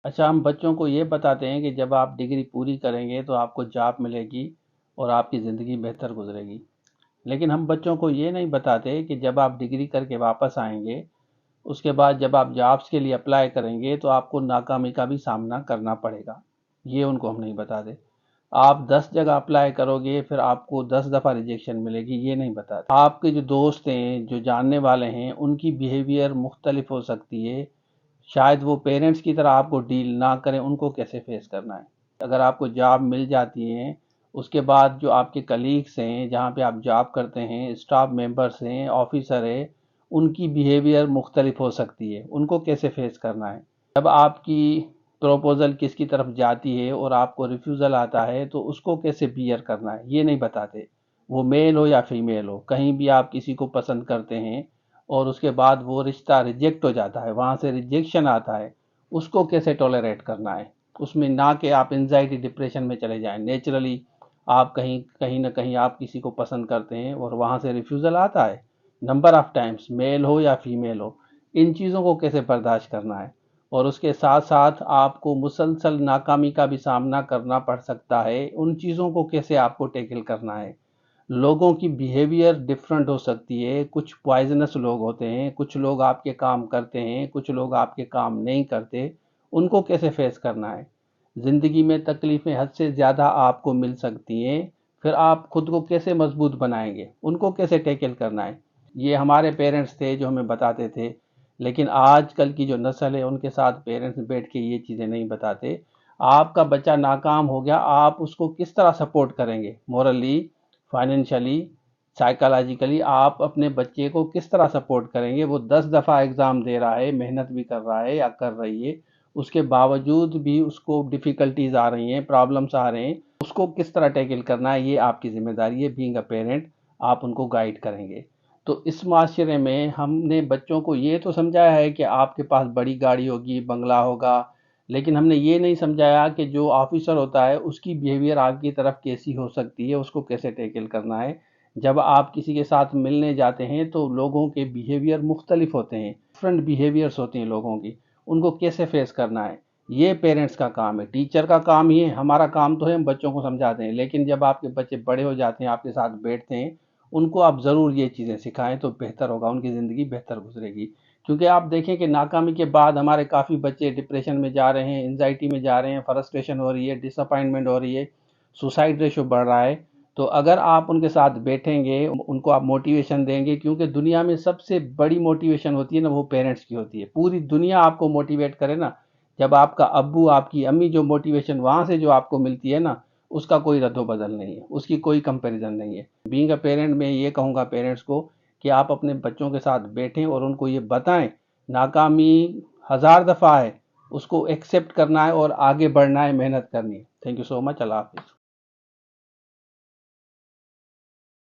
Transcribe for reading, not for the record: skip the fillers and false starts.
अच्छा, हम बच्चों को ये बताते हैं कि जब आप डिग्री पूरी करेंगे तो आपको जॉब मिलेगी और आपकी ज़िंदगी बेहतर गुजरेगी। लेकिन हम बच्चों को ये नहीं बताते कि जब आप डिग्री करके वापस आएंगे, उसके बाद जब आप जॉब्स के लिए अप्लाई करेंगे तो आपको नाकामी का भी सामना करना पड़ेगा। ये उनको हम नहीं बताते। आप 10 जगह अप्लाई करोगे, फिर आपको 10 दफ़ा रिजेक्शन मिलेगी, ये नहीं बताते। आपके जो दोस्त हैं, जो जानने वाले हैं, उनकी बिहेवियर मुख्तलिफ हो सकती है। शायद वो पेरेंट्स की तरह आपको डील ना करें, उनको कैसे फेस करना है। अगर आपको जॉब मिल जाती है, उसके बाद जो आपके कलीग्स हैं, जहाँ पे आप जॉब करते हैं, स्टाफ मेंबर्स हैं, ऑफिसर है, उनकी बिहेवियर मुख्तलिफ हो सकती है, उनको कैसे फेस करना है। जब आपकी प्रपोज़ल किसकी तरफ जाती है और आपको रिफ्यूज़ल आता है तो उसको कैसे बियर करना है, ये नहीं बताते। वो मेल हो या फीमेल हो, कहीं भी आप किसी को पसंद करते हैं और उसके बाद वो रिश्ता रिजेक्ट हो जाता है, वहाँ से रिजेक्शन आता है, उसको कैसे टॉलरेट करना है। उसमें ना कि आप एंजाइटी डिप्रेशन में चले जाएं। नेचुरली आप कहीं कहीं ना कहीं आप किसी को पसंद करते हैं और वहाँ से रिफ्यूज़ल आता है, नंबर ऑफ़ टाइम्स, मेल हो या फीमेल हो। इन चीज़ों को कैसे बर्दाश्त करना है। और उसके साथ साथ आपको मुसलसल नाकामी का भी सामना करना पड़ सकता है। उन चीज़ों को कैसे आपको टैकल करना है। लोगों की बिहेवियर डिफरेंट हो सकती है। कुछ पॉइजनस लोग होते हैं, कुछ लोग आपके काम करते हैं, कुछ लोग आपके काम नहीं करते। उनको कैसे फेस करना है। ज़िंदगी में तकलीफ़ें हद से ज़्यादा आपको मिल सकती हैं, फिर आप खुद को कैसे मजबूत बनाएंगे, उनको कैसे टैकल करना है। ये हमारे पेरेंट्स थे जो हमें बताते थे। लेकिन आजकल की जो नस्ल है उनके साथ पेरेंट्स बैठ के ये चीज़ें नहीं बताते। आपका बच्चा नाकाम हो गया, आप उसको किस तरह सपोर्ट करेंगे, मोरली, फाइनेंशियली, साइकोलॉजिकली आप अपने बच्चे को किस तरह सपोर्ट करेंगे। वो 10 दफ़ा एग्ज़ाम दे रहा है, मेहनत भी कर रहा है या कर रही है, उसके बावजूद भी उसको डिफ़िकल्टीज आ रही हैं, प्रॉब्लम्स आ रहे हैं, उसको किस तरह टैकल करना है, ये आपकी जिम्मेदारी है। बीइंग अ पेरेंट आप उनको गाइड करेंगे। तो इस माशरे में हमने बच्चों को ये तो समझाया है कि आपके पास बड़ी गाड़ी होगी, बंगला होगा, लेकिन हमने ये नहीं समझाया कि जो ऑफिसर होता है उसकी बिहेवियर आपकी तरफ कैसी हो सकती है, उसको कैसे टैकल करना है। जब आप किसी के साथ मिलने जाते हैं तो लोगों के बिहेवियर मुख्तलिफ होते हैं, डिफरेंट बिहेवियर्स होती हैं लोगों की, उनको कैसे फेस करना है। ये पेरेंट्स का काम है, टीचर का काम ही है। हमारा काम तो है हम बच्चों को समझाते हैं, लेकिन जब आपके बच्चे बड़े हो जाते हैं, आपके साथ बैठते हैं, उनको आप ज़रूर ये चीज़ें सिखाएं तो बेहतर होगा, उनकी ज़िंदगी बेहतर गुजरेगी। क्योंकि आप देखें कि नाकामी के बाद हमारे काफ़ी बच्चे डिप्रेशन में जा रहे हैं, एंजाइटी में जा रहे हैं, फ्रस्ट्रेशन हो रही है, डिसअपॉइंटमेंट हो रही है, सुसाइड रेशो बढ़ रहा है। तो अगर आप उनके साथ बैठेंगे, उनको आप मोटिवेशन देंगे, क्योंकि दुनिया में सबसे बड़ी मोटिवेशन होती है ना, वो पेरेंट्स की होती है। पूरी दुनिया आपको मोटिवेट करे ना, जब आपका अब्बू, आपकी अम्मी जो मोटिवेशन वहाँ से जो आपको मिलती है ना, उसका कोई रद्दो बदल नहीं है, उसकी कोई कंपैरिजन नहीं है। बीइंग अ पेरेंट मैं ये कहूँगा पेरेंट्स को कि आप अपने बच्चों के साथ बैठें और उनको ये बताएं, नाकामी हज़ार दफ़ा है, उसको एक्सेप्ट करना है और आगे बढ़ना है, मेहनत करनी है। Thank you so much. अल्लाह हाफिज़।